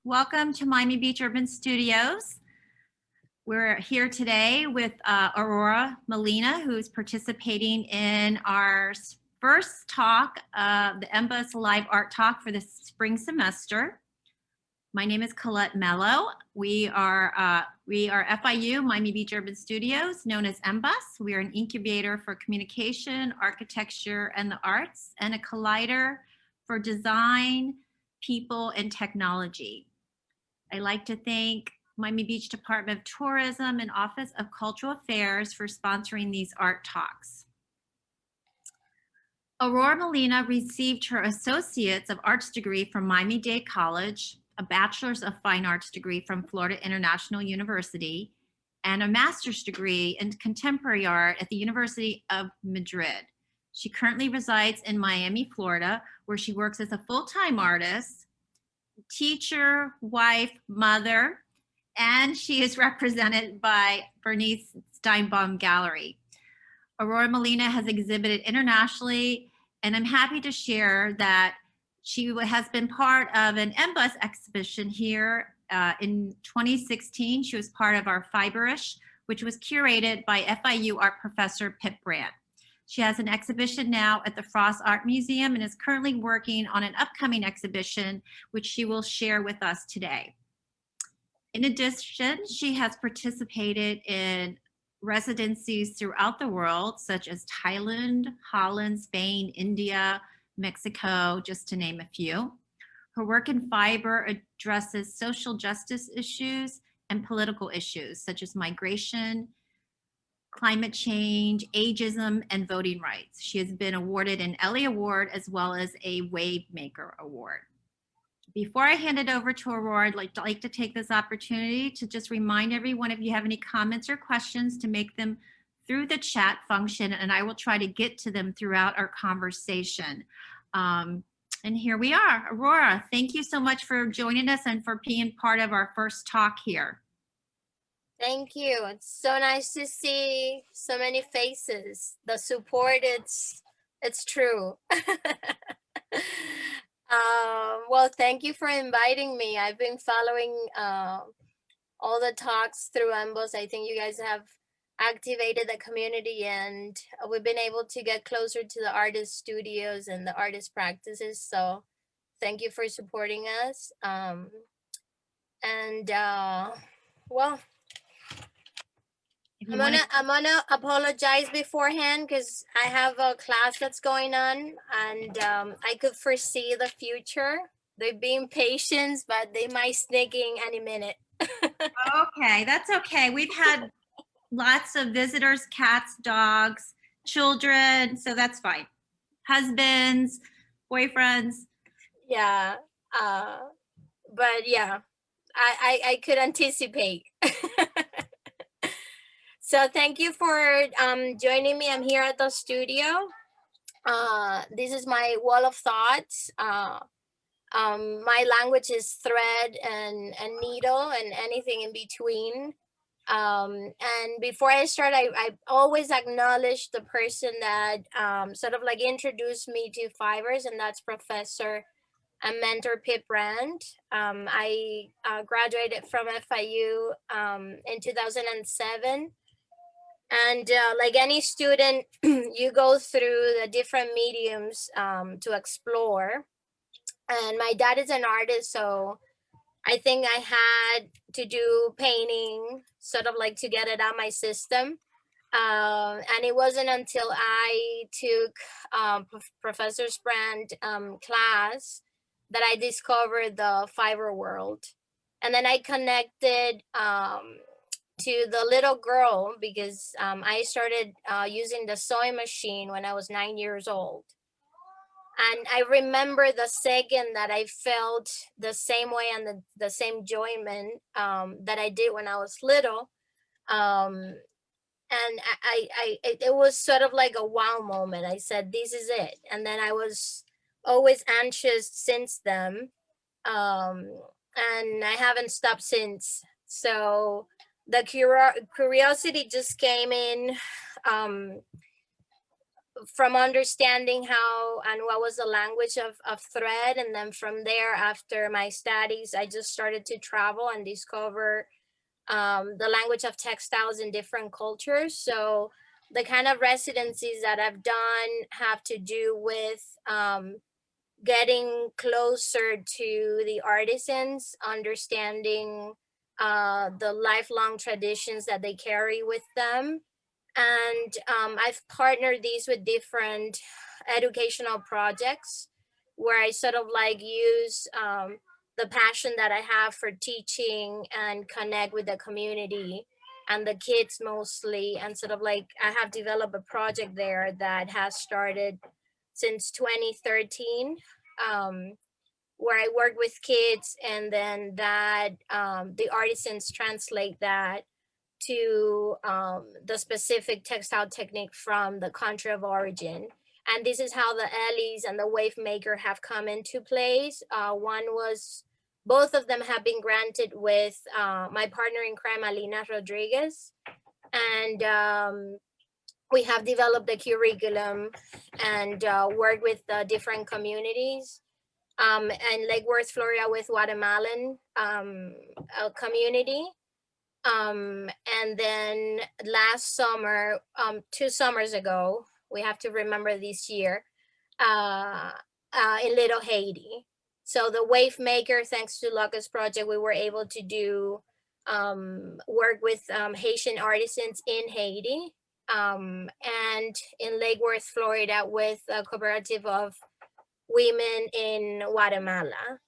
Welcome to Miami Beach Urban Studios. We're here today with Aurora Molina, who's participating in our first talk of the MBUS Live Art Talk for the spring semester. My name is Colette Mello. We are FIU, Miami Beach Urban Studios, known as MBUS. We are an incubator for communication, architecture, and the arts, and a collider for design, people, and technology. I'd like to thank Miami Beach Department of Tourism and Office of Cultural Affairs for sponsoring these art talks. Aurora Molina received her Associates of Arts degree from Miami-Dade College, a Bachelor's of Fine Arts degree from Florida International University, and a Master's degree in Contemporary Art at the University of Madrid. She currently resides in Miami, Florida, where she works as a full-time artist, teacher, wife, mother, and she is represented by Bernice Steinbaum Gallery. Aurora Molina has exhibited internationally, and I'm happy to share that she has been part of an MBUS exhibition here in 2016. She was part of our Fiberish, which was curated by FIU art professor Pip Brandt. She has an exhibition now at the Frost Art Museum and is currently working on an upcoming exhibition, which she will share with us today. In addition, she has participated in residencies throughout the world, such as Thailand, Holland, Spain, India, Mexico, just to name a few. Her work in Fiber addresses social justice issues and political issues, such as migration, climate change, ageism, and voting rights. She has been awarded an Ellie Award as well as a Wave Maker Award. Before I hand it over to Aurora, I'd like to take this opportunity to just remind everyone, if you have any comments or questions, to make them through the chat function, and I will try to get to them throughout our conversation. And here we are. Aurora, thank you so much for joining us and for being part of our first talk here. Thank you. It's so nice to see so many faces. The support, it's true. Well, thank you for inviting me. I've been following all the talks through MBUS. I think you guys have activated the community, and we've been able to get closer to the artist studios and the artist practices. So thank you for supporting us. Well, I'm gonna apologize beforehand because I have a class that's going on, and I could foresee the future. They're being patient, but they might sneak in any minute. Okay, that's okay. We've had lots of visitors, cats, dogs, children, so that's fine. Husbands, boyfriends. Yeah, but yeah, I could anticipate. So thank you for joining me. I'm here at the studio. This is my wall of thoughts. My language is thread and needle and anything in between. And before I start, I always acknowledge the person that sort of like introduced me to fibers, and that's Professor and mentor Pip Brandt. I graduated from FIU in 2007. And like any student, you go through the different mediums to explore. And my dad is an artist, so I think I had to do painting, sort of like to get it out my system. And it wasn't until I took Professor Brandt class that I discovered the fiber world. And then I connected to the little girl because I started using the sewing machine when I was 9 years old. And I remember the second that I felt the same way and the same enjoyment that I did when I was little. And it was sort of like a wow moment. I said, this is it. And then I was always anxious since then. And I haven't stopped since. So the curiosity just came in from understanding how and what was the language of thread, and then from there, after my studies, I just started to travel and discover the language of textiles in different cultures. So the kind of residencies that I've done have to do with getting closer to the artisans, understanding the lifelong traditions that they carry with them. And I've partnered these with different educational projects where I sort of like use the passion that I have for teaching and connect with the community and the kids mostly. And sort of like I have developed a project there that has started since 2013, um, where I work with kids, and then that the artisans translate that to the specific textile technique from the country of origin. And this is how the Ellies and the Wave Maker have come into place. One was, both of them have been granted with my partner in crime, Alina Rodriguez. And we have developed a curriculum and worked with different communities. And Lake Worth, Florida, with Guatemalan community. And then last summer, 2 summers ago, we have to remember this year, in Little Haiti. So the Wave Maker, thanks to Lucas Project, we were able to do work with Haitian artisans in Haiti, and in Lake Worth, Florida, with a cooperative of women in Guatemala.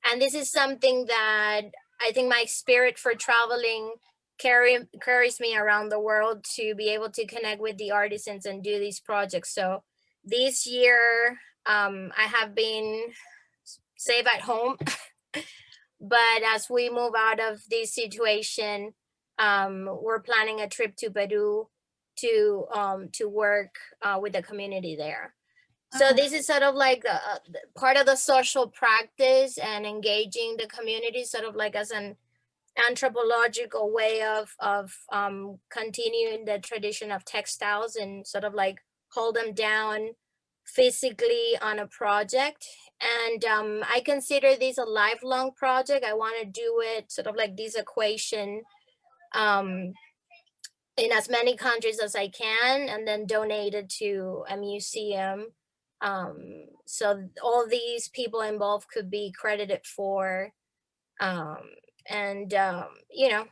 And this is something that I think my spirit for traveling carries me around the world to be able to connect with the artisans and do these projects. So this year, I have been safe at home, but as we move out of this situation, we're planning a trip to Peru to work with the community there. So Oh, this is sort of like part of the social practice and engaging the community, sort of like as an anthropological way of continuing the tradition of textiles and sort of like hold them down physically on a project. And I consider this a lifelong project. I want to do it sort of like this equation um, in as many countries as I can, and then donate it to a museum. So all these people involved could be credited for, um, and you know,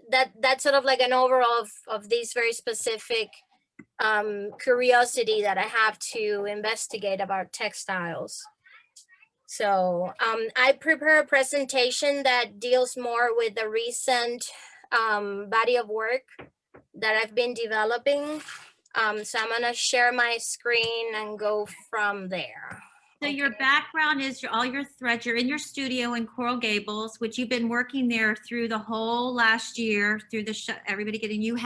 that's sort of like an overall of these very specific curiosity that I have to investigate about textiles. So I prepare a presentation that deals more with the recent body of work that I've been developing. So I'm gonna share my screen and go from there. so your background is all your threads. You're in your studio in Coral Gables, which you've been working there through the whole last year, through the everybody getting, you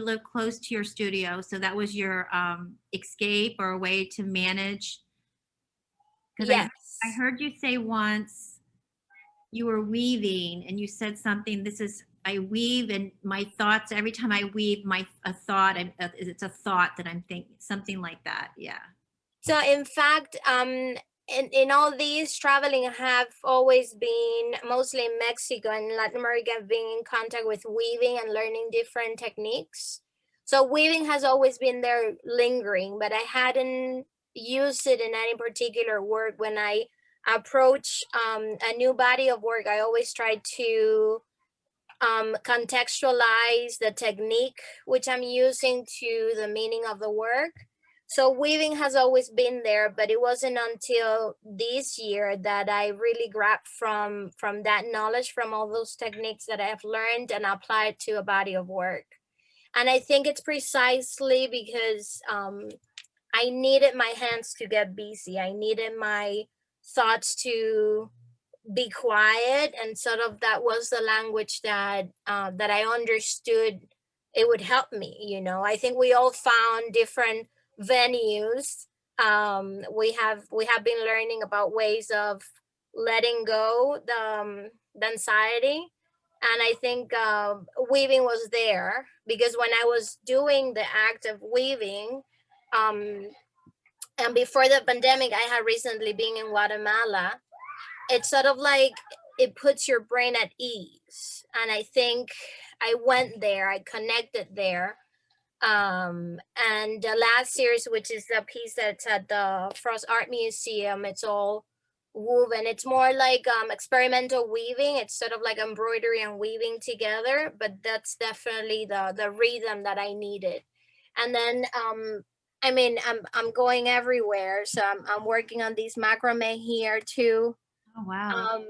live close to your studio. So that was your escape or a way to manage. Because Yes. I heard you say once you were weaving and you said something, this is, I weave and my thoughts, every time I weave a thought, it's a thought that I'm thinking, something like that. Yeah. So in fact, in all these traveling, I have always been mostly in Mexico and Latin America, being in contact with weaving and learning different techniques. So weaving has always been there lingering, but I hadn't used it in any particular work. When I approach a new body of work, I always try to contextualize the technique which I'm using to the meaning of the work. So weaving has always been there, but it wasn't until this year that I really grabbed from that knowledge, from all those techniques that I have learned and applied to a body of work. And I think it's precisely because I needed my hands to get busy. I needed my thoughts to be quiet, and sort of that was the language that that I understood it would help me. You know, I think we all found different venues. We have been learning about ways of letting go the anxiety, and I think weaving was there because when I was doing the act of weaving, um, And before the pandemic, I had recently been in Guatemala. It's sort of like it puts your brain at ease. And I think I went there, I connected there. And the last series, which is the piece that's at the Frost Art Museum, it's all woven. It's more like experimental weaving. It's sort of like embroidery and weaving together, but that's definitely the rhythm that I needed. And then I mean, I'm going everywhere, so I'm working on these macrame here too. Oh, wow.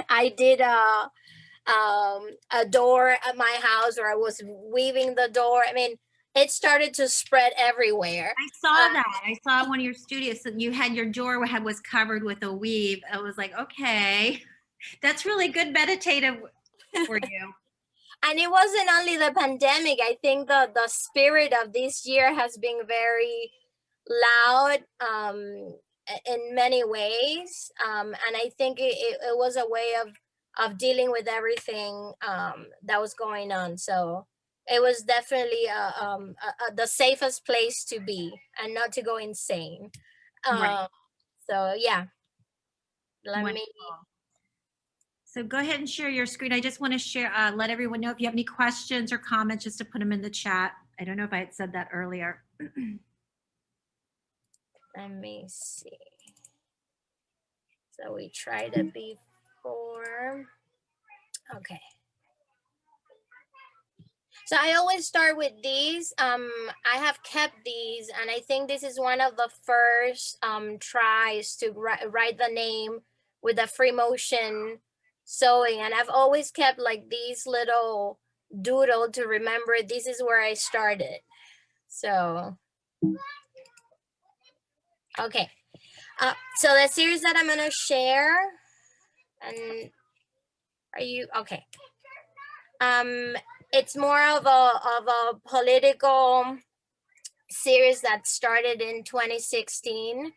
I did a door at my house where I was weaving the door. I mean, it started to spread everywhere. I saw that. I saw one of your studios. So you had your door was covered with a weave. I was like, okay, that's really good meditative for you. And it wasn't only the pandemic. I think the spirit of this year has been very loud in many ways. And I think it was a way of dealing with everything that was going on. So it was definitely the safest place to be and not to go insane. Right. So yeah, let me. Wonderful. So go ahead and share your screen. I just want to share, let everyone know if you have any questions or comments, just to put them in the chat. I don't know if I had said that earlier. Let me see. So we tried it before. Okay. So I always start with these. I have kept these, and I think this is one of the first tries to write the name with a free motion sewing. And I've always kept like these little doodle to remember this is where I started. So, okay. So the series that I'm gonna share, and are you okay? It's more of a political series that started in 2016,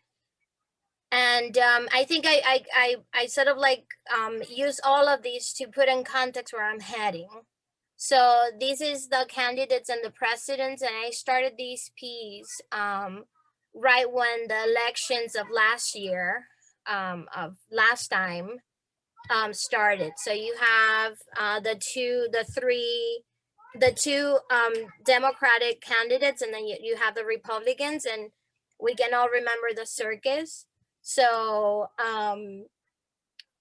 and I think I sort of like use all of these to put in context where I'm heading. So this is the candidates and the presidents, and I started this piece right when the elections of last year, of last time, started. So you have the two Democratic candidates, and then you have the Republicans, and we can all remember the circus. So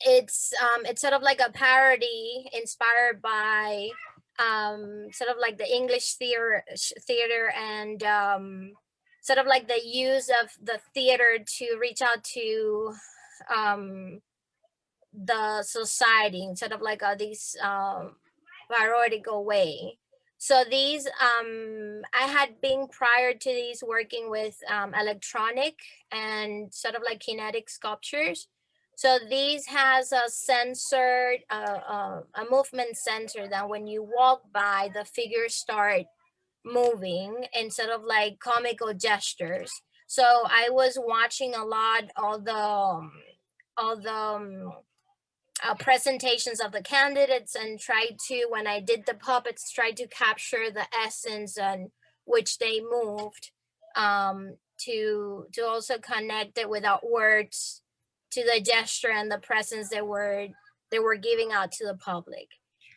it's sort of like a parody inspired by sort of like the English theater and sort of like the use of the theater to reach out to the society instead of like these parodical way. So these I had been prior to these working with electronic and sort of like kinetic sculptures. So these has a sensor, a movement sensor that when you walk by, the figures start moving instead of like comical gestures. So I was watching a lot all the presentations of the candidates and tried to, when I did the puppets, tried to capture the essence and which they moved, to also connect it without words to the gesture and the presence they were giving out to the public.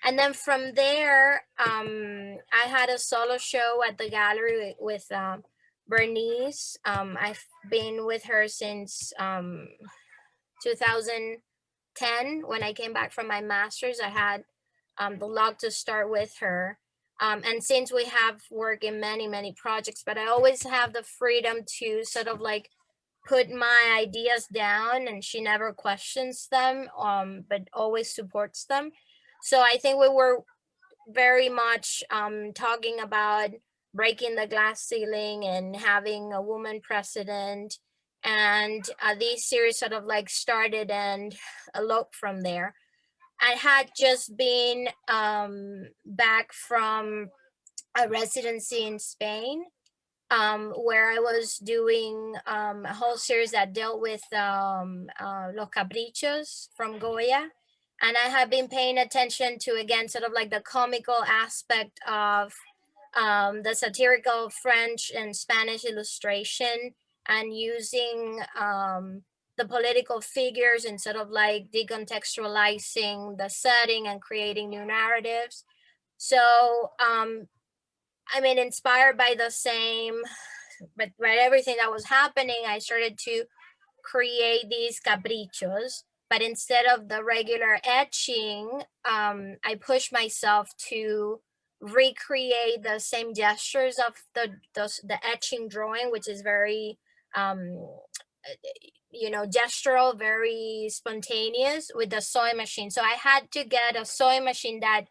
And then from there, I had a solo show at the gallery with Bernice. I've been with her since 2010. When I came back from my master's, I had the luck to start with her. And since we have worked in many projects, but I always have the freedom to sort of like put my ideas down, and she never questions them, but always supports them. So I think we were very much talking about breaking the glass ceiling and having a woman president. And this series sort of like started and eloped from there. I had just been back from a residency in Spain, where I was doing a whole series that dealt with Los Caprichos from Goya. And I have been paying attention to, again, sort of like the comical aspect of the satirical French and Spanish illustration, and using the political figures instead of like decontextualizing the setting and creating new narratives. So I mean, inspired by the same, but by everything that was happening, I started to create these caprichos. But instead of the regular etching, I pushed myself to recreate the same gestures of the etching drawing, which is very gestural, very spontaneous, with the sewing machine. So I had to get a sewing machine that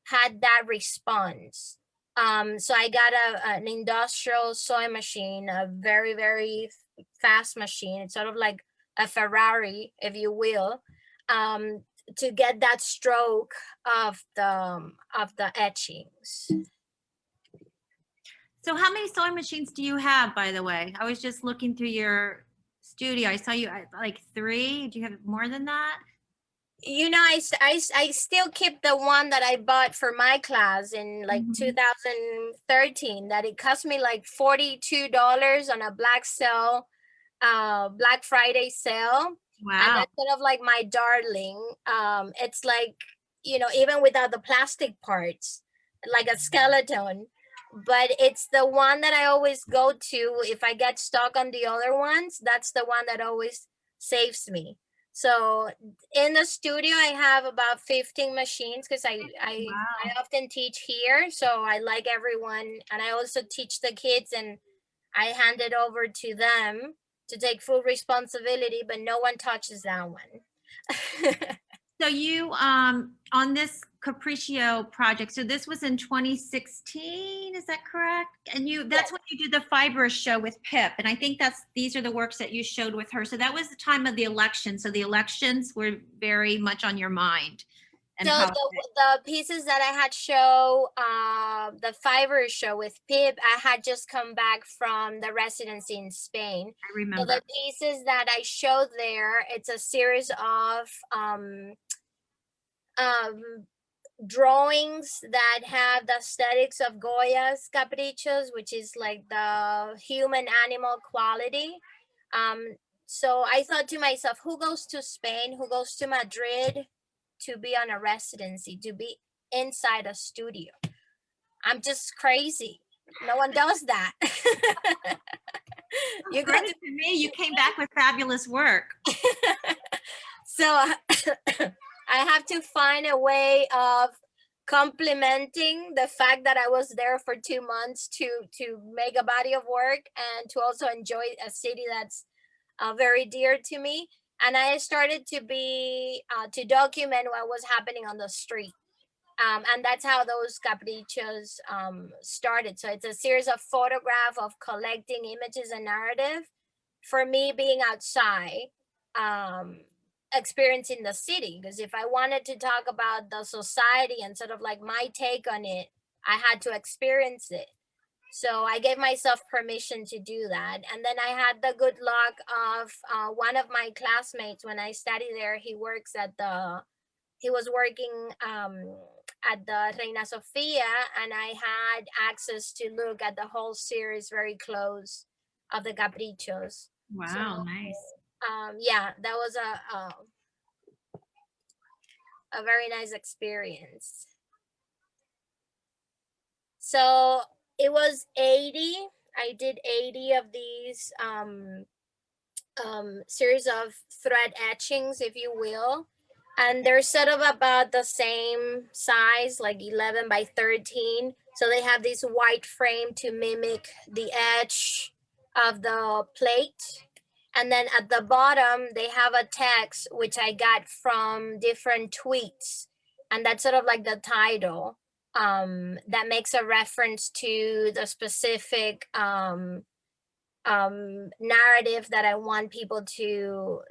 had that response. So I got an industrial sewing machine, a very, very fast machine. It's sort of like a Ferrari, if you will, to get that stroke of the etchings. So how many sewing machines do you have, by the way? I was just looking through your studio. I saw you at like 3. Do you have more than that? I still keep the one that I bought for my class in like 2013, that it cost me like $42 on a Black Friday sale. And Wow. that's sort of like my darling. It's like, even without the plastic parts, like a skeleton. But it's the one that I always go to if I get stuck on the other ones. That's the one that always saves me. So in the studio, I have about 15 machines because I Wow. often teach here. So I like everyone. And I also teach the kids, and I hand it over to them to take full responsibility, but no one touches that one. So you on this Capriccio project, so this was in 2016, is that correct? And that's Yes. when you did the fibrous show with Pip. And I think these are the works that you showed with her. So that was the time of the election. So the elections were very much on your mind. And So the pieces that I had show, the fiber show with Pip, I had just come back from the residency in Spain. I So remember. the pieces that I showed there, it's a series of drawings that have the aesthetics of Goya's caprichos, which is like the human animal quality. So I thought to myself, who goes to Spain, who goes to Madrid to be on a residency, to be inside a studio? I'm just crazy. No one does that. You got Credit to me, you came back with fabulous work. So I have to find a way of complementing the fact that I was there for 2 months to make a body of work and to also enjoy a city that's very dear to me. And I started to document what was happening on the street. And that's how those caprichos started. So it's a series of photographs of collecting images and narrative for me being outside, experiencing the city. Because if I wanted to talk about the society and sort of like my take on it, I had to experience it. So I gave myself permission to do that. And then I had the good luck of one of my classmates when I studied there. He was working at the Reina Sofia, and I had access to look at the whole series very close of the Caprichos. So Wow, nice. yeah, that was a very nice experience. So it was 80. I did 80 of these series of thread etchings, if you will. And they're sort of about the same size, like 11 by 13. So they have this white frame to mimic the edge of the plate. And then at the bottom, they have a text, which I got from different tweets. And that's sort of like the title that makes a reference to the specific narrative that I want people to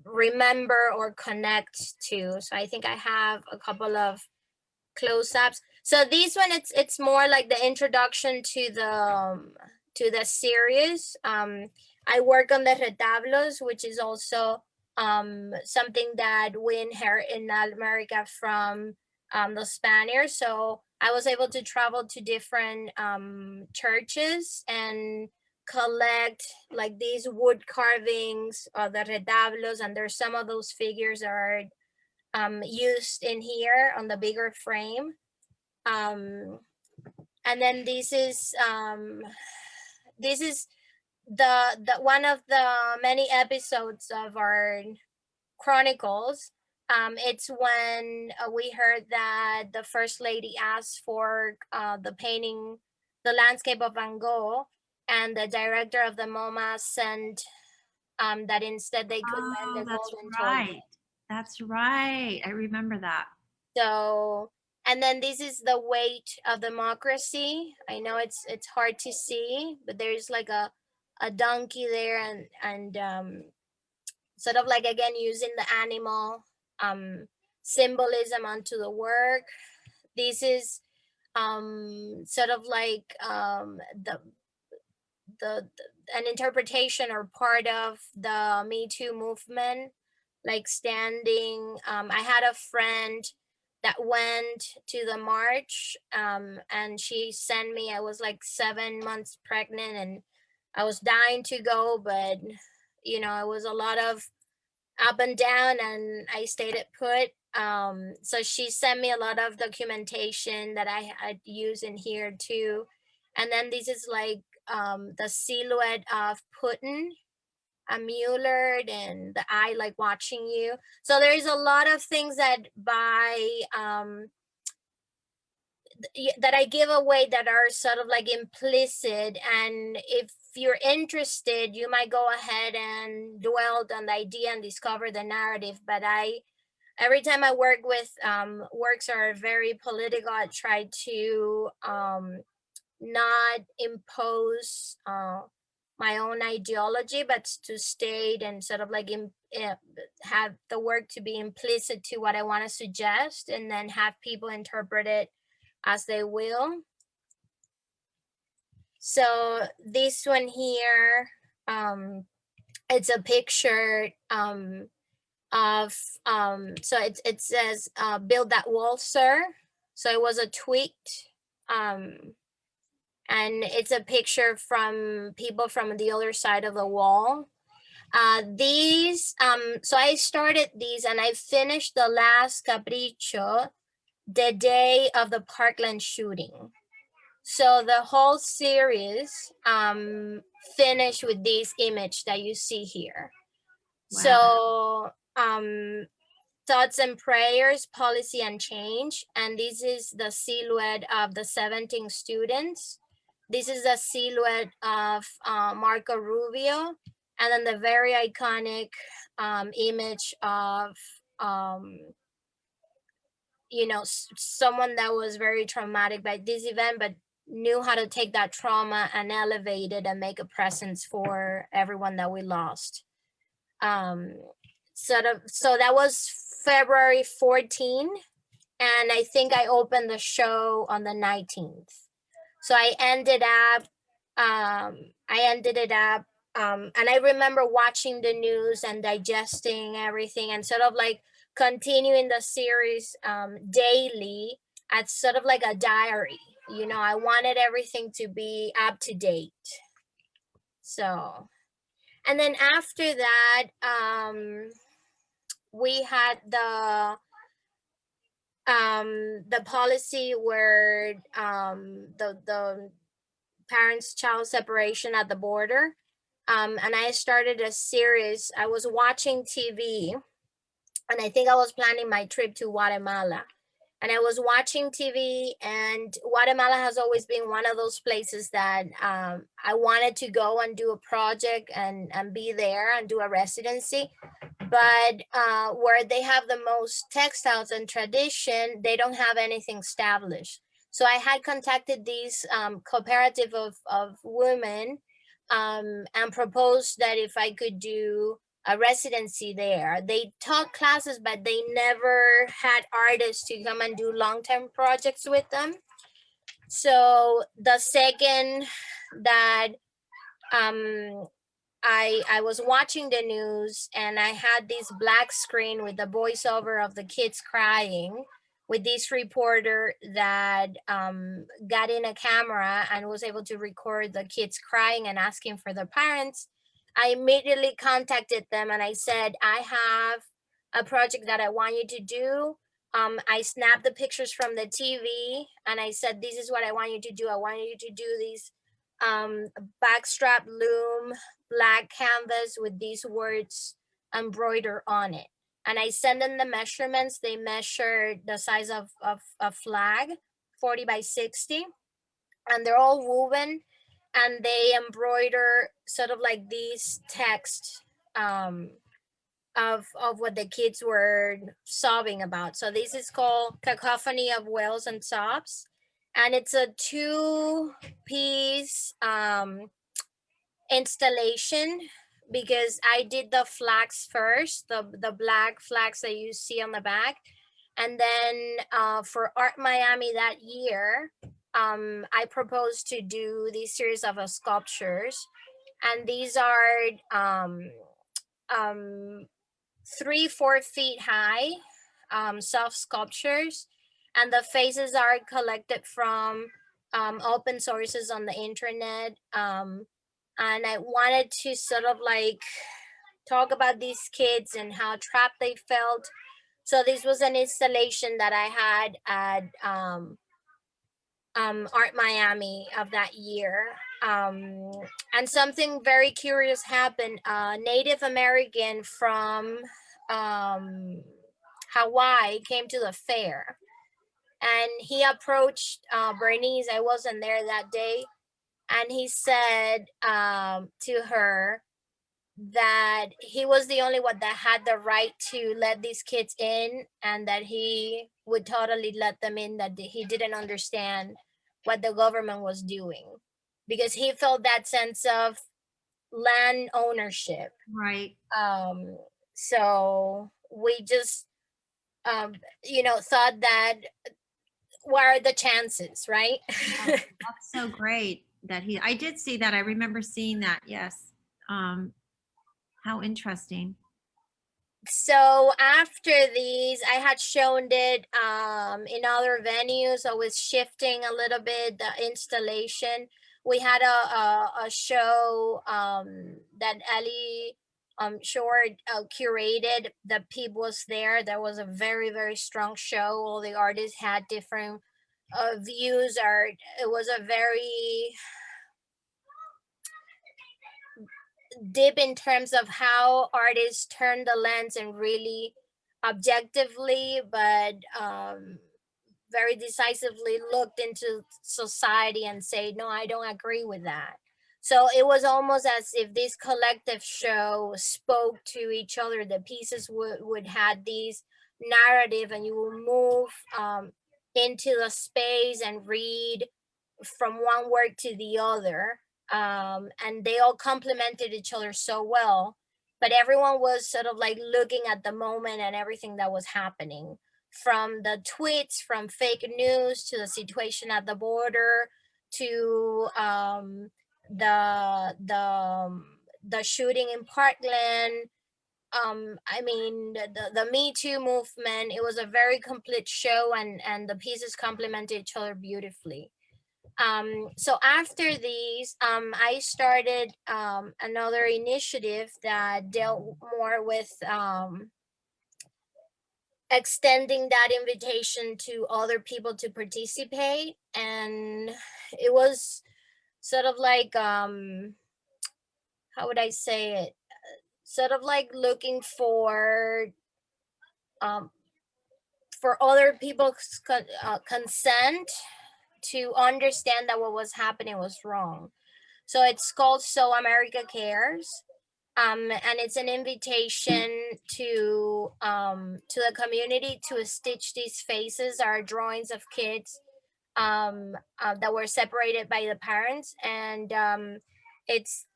remember or connect to. So I think I have a couple of close-ups. So this one, it's more like the introduction to the series. I work on the retablos, which is also something that we inherit in America from the Spaniards. So I was able to travel to different churches and collect like these wood carvings or the retablos, and there's some of those figures are used in here on the bigger frame. And then this is the one of the many episodes of our chronicles. It's when we heard that the first lady asked for the painting, the landscape of Van Gogh, and the director of the MoMA sent that instead they could lend Oh, the that's golden right. toilet. That's right. I remember that. So, and then this is the weight of democracy. I know it's hard to see, but there's like a donkey there, and sort of like again using the animal symbolism onto the work. This is sort of like the an interpretation or part of the Me Too movement, like standing. I had a friend that went to the march, and she sent me. I was like 7 months pregnant, and I was dying to go, but you know, it was a lot of up and down, and I stayed at put. So she sent me a lot of documentation that I use in here too. And then this is like the silhouette of Putin, a Mueller, and the eye like watching you. So there's a lot of things that by that I give away that are sort of like implicit, and if you're interested, you might go ahead and dwell on the idea and discover the narrative. But every time I work with works that are very political, I try to not impose my own ideology, but to state and sort of like have the work to be implicit to what I want to suggest, and then have people interpret it as they will. So this one here, it's a picture of so it says build that wall, sir. So it was a tweet, and it's a picture from people from the other side of the wall. These so I started these and I finished the last capricho the day of the Parkland shooting. So the whole series finished with this image that you see here. Wow. So thoughts and prayers, policy and change. And this is the silhouette of the 17 students. This is the silhouette of Marco Rubio. And then the very iconic image of you know, someone that was very traumatic by this event, but knew how to take that trauma and elevate it and make a presence for everyone that we lost. So that was February 14, and I think I opened the show on the 19th. So I ended it up, and I remember watching the news and digesting everything and sort of like continuing the series daily as sort of like a diary. You know, I wanted everything to be up to date. So, and then after that, we had the policy where the parents child separation at the border, and I started a series. I was watching TV, and I think I was planning my trip to Guatemala, and I was watching TV, and Guatemala has always been one of those places that I wanted to go and do a project and be there and do a residency. But where they have the most textiles and tradition, they don't have anything established. So I had contacted these cooperative of women and proposed that if I could do a residency there. They taught classes, but they never had artists to come and do long-term projects with them. So the second that I was watching the news and I had this black screen with the voiceover of the kids crying, with this reporter that got in a camera and was able to record the kids crying and asking for their parents. I immediately contacted them and I said, I have a project that I want you to do. I snapped the pictures from the TV and I said, this is what I want you to do. I want you to do these backstrap loom black canvas with these words embroidered on it. And I sent them the measurements. They measured the size of a flag, 40 by 60, and they're all woven, and they embroider sort of like these text of what the kids were sobbing about. So this is called Cacophony of Wails and Sobs, and it's a 2-piece installation, because I did the flags first, the black flags that you see on the back, and then for Art Miami that year, I proposed to do this series of sculptures, and these are 3-4 feet high, soft sculptures, and the faces are collected from open sources on the internet. And I wanted to sort of like talk about these kids and how trapped they felt. So this was an installation that I had at Art Miami of that year. And something very curious happened. Native American from Hawaii came to the fair, and he approached Bernice. I wasn't there that day, and he said to her that he was the only one that had the right to let these kids in, and that he would totally let them in, that he didn't understand what the government was doing, because he felt that sense of land ownership. Right. So we just thought that, what are the chances, right? That's so great that I did see that. I remember seeing that. Yes. How interesting. So after these, I had shown it in other venues. I was shifting a little bit the installation. We had a show that Ellie Short curated. The PIB was there. There was a very, very strong show. All the artists had different views. It was a very deep in terms of how artists turn the lens and really objectively, but very decisively looked into society and say, no, I don't agree with that. So it was almost as if this collective show spoke to each other. The pieces would have these narrative, and you will move into the space and read from one work to the other, and they all complemented each other so well, but everyone was sort of like looking at the moment and everything that was happening, from the tweets from fake news to the situation at the border to the shooting in Parkland. I mean, the Me Too movement. It was a very complete show, and the pieces complemented each other beautifully. So after these, I started another initiative that dealt more with extending that invitation to other people to participate. And it was sort of like, how would I say it? Sort of like looking for other people's consent to understand that what was happening was wrong. So it's called So America Cares. And it's an invitation to the community to stitch these faces, our drawings of kids that were separated by the parents. And it's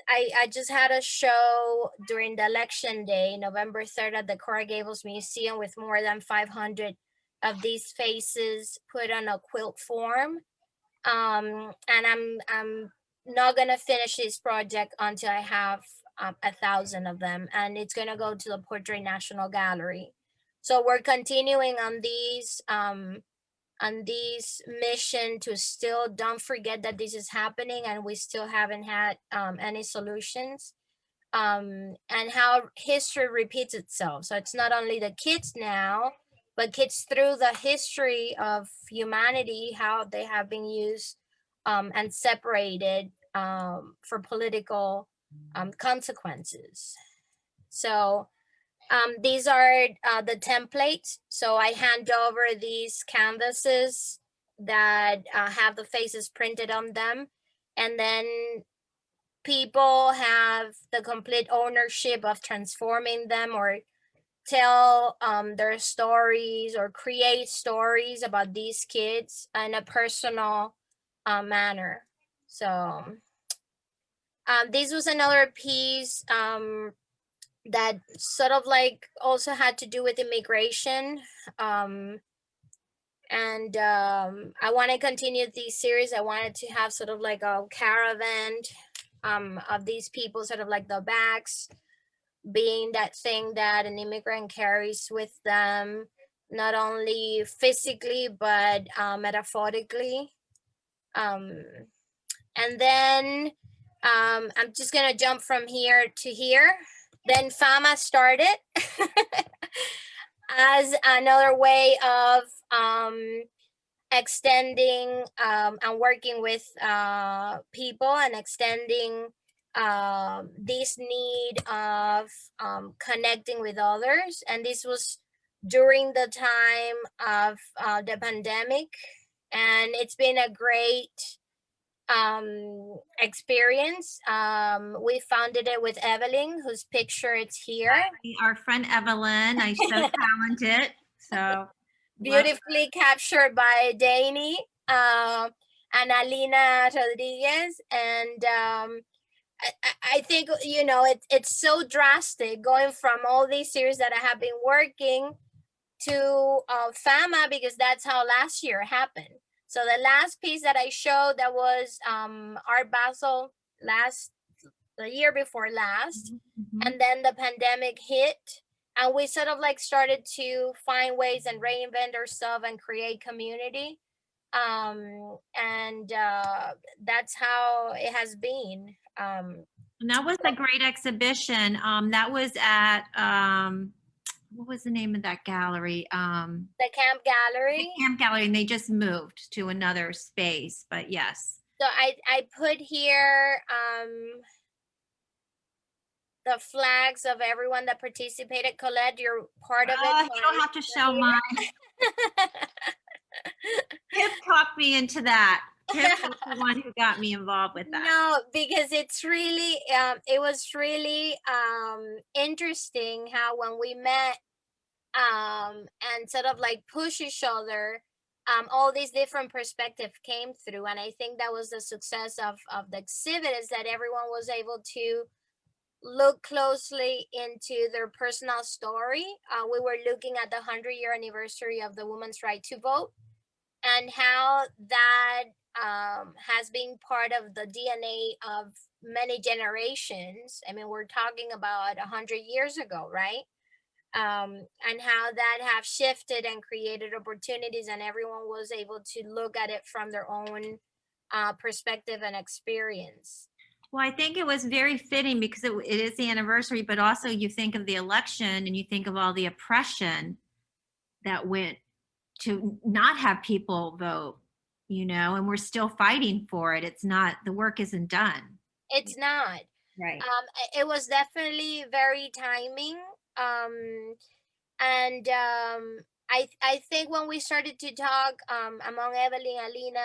I just had a show during the election day, November 3rd, at the Coral Gables Museum, with more than 500 of these faces put on a quilt form. And I'm not gonna finish this project until I have 1,000 of them, and it's gonna go to the Portrait National Gallery. So we're continuing on this mission to still don't forget that this is happening, and we still haven't had any solutions. And how history repeats itself. So it's not only the kids now, but kids through the history of humanity, how they have been used and separated for political consequences. So these are the templates. So I hand over these canvases that have the faces printed on them, and then people have the complete ownership of transforming them, or tell their stories, or create stories about these kids in a personal manner. So this was another piece that sort of like also had to do with immigration. And I want to continue this series. I wanted to have sort of like a caravan of these people, sort of like the bags being that thing that an immigrant carries with them, not only physically, but metaphorically. And then I'm just gonna jump from here to here. Then FAMA started as another way of extending and working with people, and extending this need of connecting with others. And this was during the time of the pandemic, and it's been a great experience. We founded it with Evelyn, whose picture it's here. Our friend Evelyn, I so talented. So Beautifully captured by Dani and Alina Rodriguez. And I think, you know, it's so drastic going from all these series that I have been working to FAMA, because that's how last year happened. So the last piece that I showed, that was Art Basel the year before last. And then the pandemic hit, and we sort of like started to find ways and reinvent ourselves and create community. And that's how it has been. and that was a great exhibition. That was at what was the name of that gallery? The Camp The Gallery. Camp Gallery, and they just moved to another space. But yes. So I put here the flags of everyone that participated. Colette, you're part of it. You don't have to show mine. Pip talked me into that. Pip was the one who got me involved with that. No, because it's really it was really interesting how when we met and sort of like push each other, all these different perspectives came through. And I think that was the success of the exhibit, is that everyone was able to look closely into their personal story. We were looking at the 100-year anniversary of the women's right to vote, and how that has been part of the DNA of many generations. I mean, we're talking about 100 years ago, right? And how that have shifted and created opportunities, and everyone was able to look at it from their own perspective and experience. Well, I think it was very fitting because it is the anniversary, but also you think of the election and you think of all the oppression that went to not have people vote, you know, and we're still fighting for it. It's not, the work isn't done. It's not. Right. It was definitely very timing. And I think when we started to talk among Evelyn, Alina,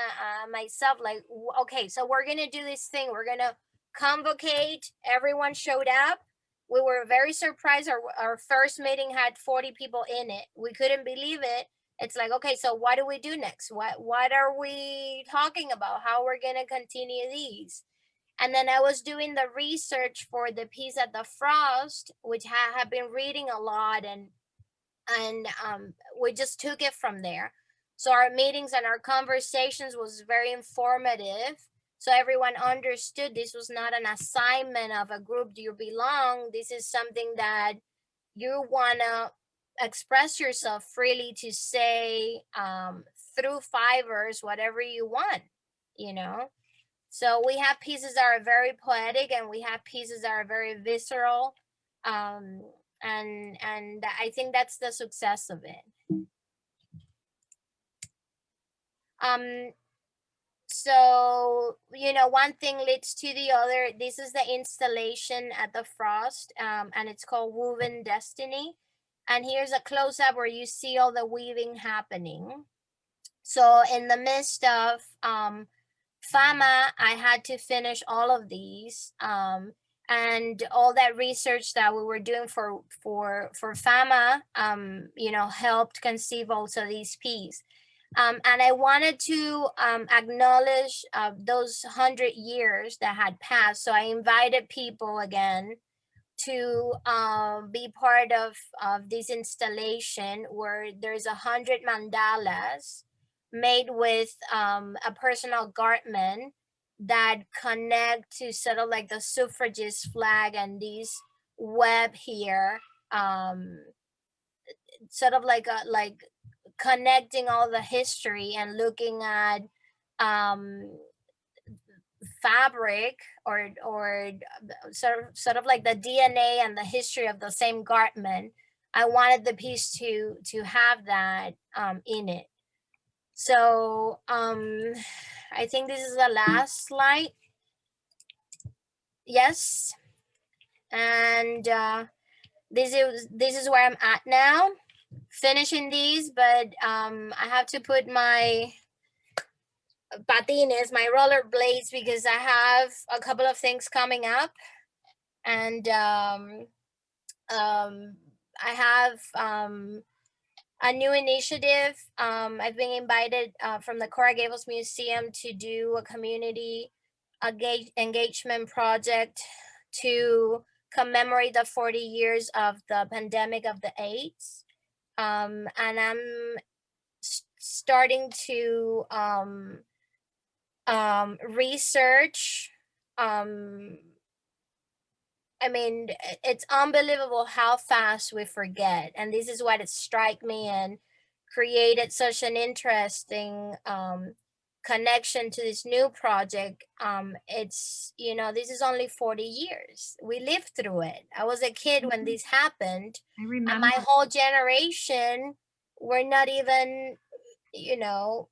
myself, like, okay, so we're gonna do this thing. We're gonna convocate. Everyone showed up. We were very surprised. Our first meeting had 40 people in it. We couldn't believe it. It's like, okay, so what do we do next? What are we talking about? How we're gonna continue these? And then I was doing the research for the piece at the Frost, which I have been reading a lot, and we just took it from there. So our meetings and our conversations was very informative. So everyone understood this was not an assignment of a group you belong. This is something that you wanna express yourself freely to say through fibers whatever you want, you know. So we have pieces that are very poetic, and we have pieces that are very visceral, um, and I think that's the success of it. Um, so you know, one thing leads to the other. This is the installation at the Frost, and it's called Woven Destiny. And here's a close-up where you see all the weaving happening. So in the midst of FAMA, I had to finish all of these, and all that research that we were doing for FAMA, you know, helped conceive also these pieces. And I wanted to acknowledge those 100 years that had passed. So I invited people again to be part of this installation where there's 100 mandalas made with a personal garment that connect to sort of like the suffragist flag and this web here, sort of like connecting all the history and looking at fabric or sort of like the DNA and the history of the same garment. I wanted the piece to have that in it. So I think this is the last slide. Yes, and this is where I'm at now, finishing these, but I have to put my patines, my roller blades, because I have a couple of things coming up, and I have a new initiative. I've been invited from the Coral Gables Museum to do a community engagement project to commemorate the 40 years of the pandemic of the AIDS. And I'm starting to research. I mean, it's unbelievable how fast we forget. And this is what it struck me and created such an interesting connection to this new project. It's, you know, this is only 40 years. We lived through it. I was a kid when this happened. I remember. And my whole generation were not even, you know,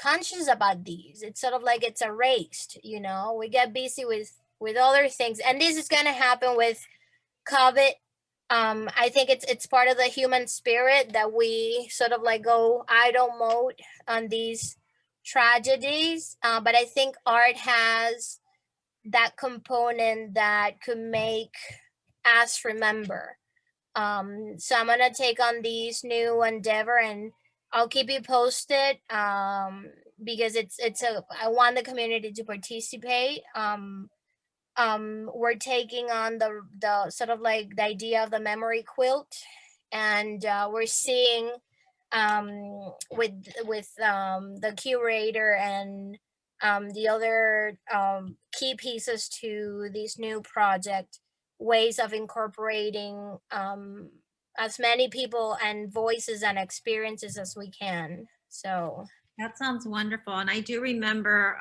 conscious about these. It's sort of like it's erased, you know. We get busy with other things, and this is going to happen with COVID. I think it's part of the human spirit that we sort of like go idle mode on these tragedies, but I think art has that component that could make us remember. So I'm gonna take on this new endeavor, and I'll keep you posted, because I want the community to participate. We're taking on the sort of like the idea of the memory quilt, and we're seeing with the curator and the other key pieces to this new project, ways of incorporating as many people and voices and experiences as we can. So That sounds wonderful. And I do remember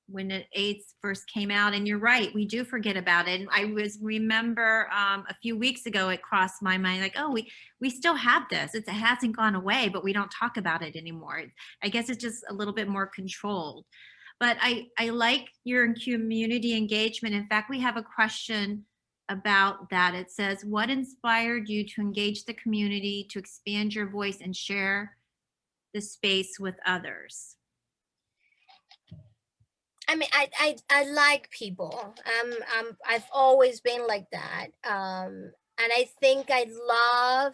when AIDS first came out, and you're right, we do forget about it. And I remember a few weeks ago, it crossed my mind like, oh, we still have this. It hasn't gone away, but we don't talk about it anymore. I guess it's just a little bit more controlled. But I like your community engagement. In fact, we have a question about that. It says, what inspired you to engage the community, to expand your voice and share the space with others? I mean, I like people. I've always been like that. And I think I love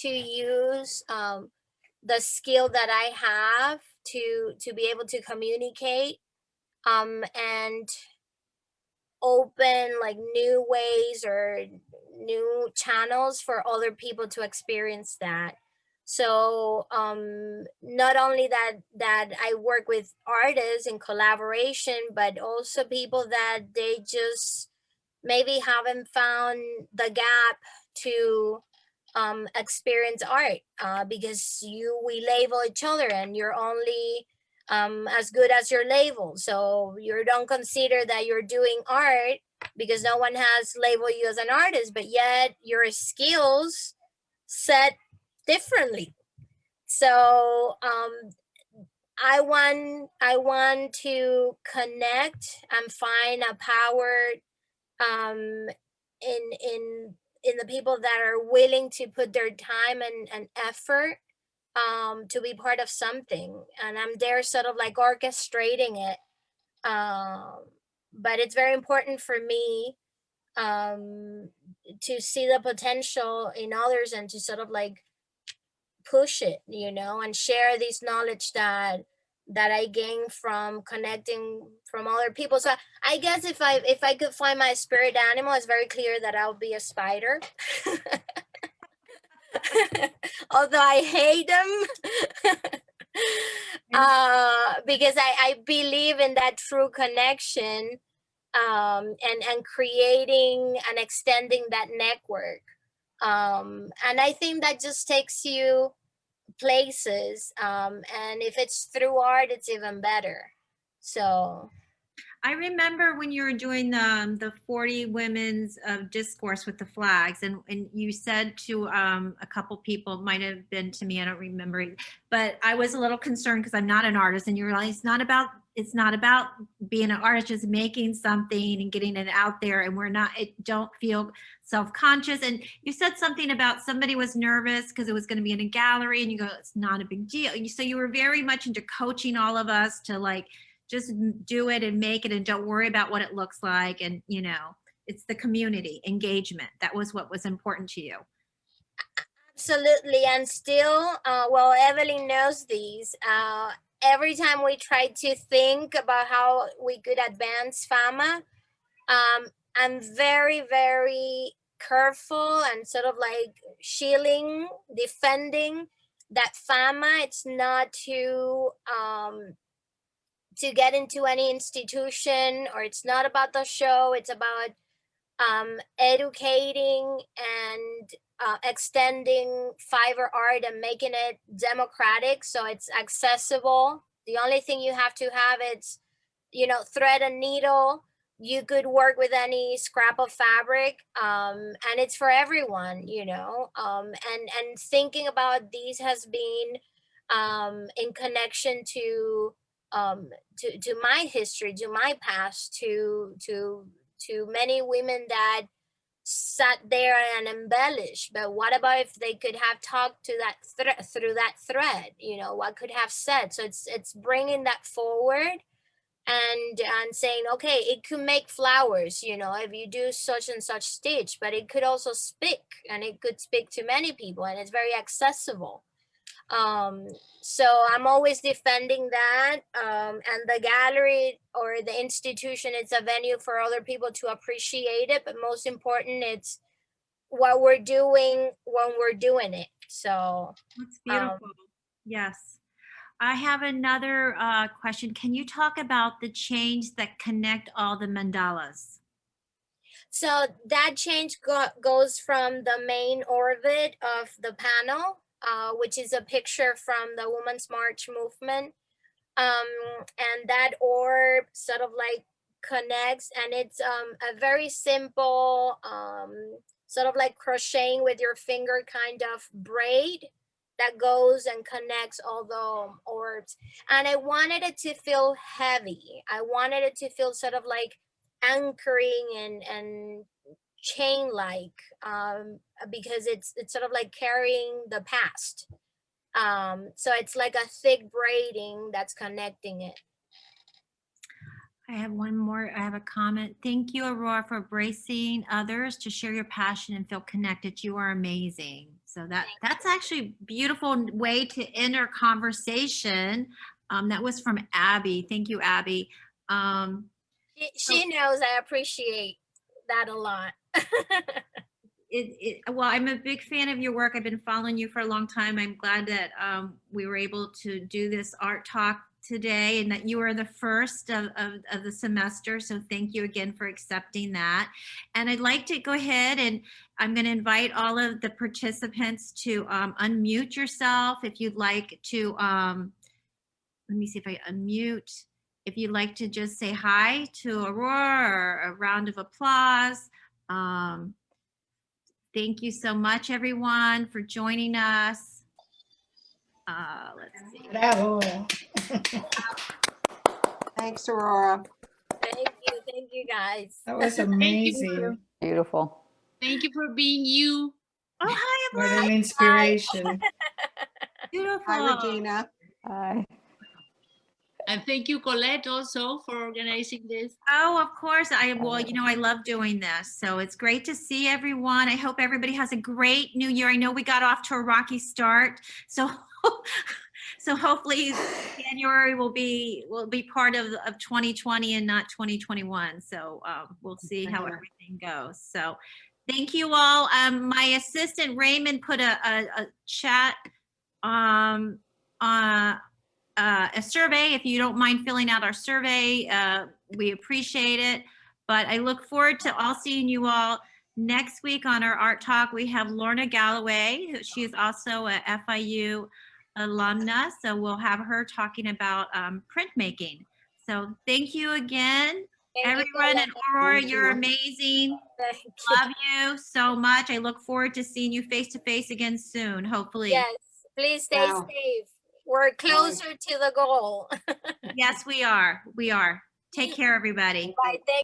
to use the skill that I have to be able to communicate and open like new ways or new channels for other people to experience that. So not only that I work with artists in collaboration, but also people that they just maybe haven't found the gap to experience art, because we label each other, and you're only as good as your label. So you don't consider that you're doing art because no one has labeled you as an artist, but yet your skills set differently. So I want to connect and find a power um, in the people that are willing to put their time and effort to be part of something, and I'm there sort of like orchestrating it. But it's very important for me um, to see the potential in others and to sort of like push it, and share this knowledge that I gain from connecting from other people. So I guess if I could find my spirit animal, it's very clear that I'll be a spider. Although I hate them. Because I believe in that true connection, and creating and extending that network. And I think that just takes you places, and if it's through art, it's even better. So I remember when you were doing the 40 women's discourse with the flags, and you said to a couple people, it might have been to me, I don't remember, but I was a little concerned because I'm not an artist, and you were like, it's not about being an artist, just making something and getting it out there, and don't feel self-conscious. And you said something about somebody was nervous because it was going to be in a gallery, and you go, it's not a big deal. So you were very much into coaching all of us to like, just do it and make it and don't worry about what it looks like. And, it's the community engagement. That was what was important to you. absolutely. And still, well, Evelyn knows these. Every time we try to think about how we could advance FAMA, I'm very, very careful and sort of like shielding, defending that FAMA. It's not to get into any institution, or it's not about the show. It's about educating and extending fiber art and making it democratic so it's accessible. The only thing you have to have is, thread and needle. You could work with any scrap of fabric, and it's for everyone. And thinking about these has been in connection to my history, to my past, to many women that sat there and embellished. But what about if they could have talked to that through that thread? What could have said? So it's bringing that forward and saying, okay, it could make flowers, if you do such and such stitch, but it could also speak, and it could speak to many people, and it's very accessible. So I'm always defending that, and the gallery or the institution, it's a venue for other people to appreciate it, but most important, it's what we're doing when we're doing it. So That's beautiful. Yes. I have another question. Can you talk about the chains that connect all the mandalas? so that change goes from the main orbit of the panel, which is a picture from the Women's March movement. And that orb sort of like connects, and it's a very simple sort of like crocheting with your finger kind of braid that goes and connects all the orbs. And I wanted it to feel heavy. I wanted it to feel sort of like anchoring and chain like, because it's sort of like carrying the past. So it's like a thick braiding that's connecting it. I have one more. I have a comment. Thank you, Aurora, for embracing others to share your passion and feel connected. You are amazing. So that's actually a beautiful way to end our conversation. That was from Abby. Thank you, Abby. She knows I appreciate that a lot. Well, I'm a big fan of your work. I've been following you for a long time. I'm glad that we were able to do this art talk today, and that you are the first of the semester. So thank you again for accepting that. And I'd like to go ahead and I'm going to invite all of the participants to unmute yourself if you'd like to. Let me see if I unmute. If you'd like to just say hi to Aurora or a round of applause. Thank you so much, everyone, for joining us. Let's see. Bravo. Thanks, Aurora. Thank you guys. That was amazing. Beautiful. Thank you for being you. Oh, hi, What Aurora. an inspiration. Beautiful. Hi, Regina. Hi. And thank you, Colette, also for organizing this. Oh, of course. Well, you know, I love doing this. So it's great to see everyone. I hope everybody has a great new year. I know we got off to a rocky start. So so hopefully January will be part of 2020 and not 2021. So we'll see how everything goes. So thank you all. My assistant Raymond put a chat a survey. If you don't mind filling out our survey, we appreciate it. But I look forward to all seeing you all next week on our Art Talk. We have Lorna Galloway. She is also a FIU alumna. So we'll have her talking about printmaking. So thank you again, Thank you, everyone. And Colette. Aurora, Thank you're you. amazing. Thank you. Love you so much. I look forward to seeing you face to face again soon, hopefully. Yes, please stay Wow. safe. We're closer to the goal. Yes, we are. We are. Take care, everybody. Bye. Thank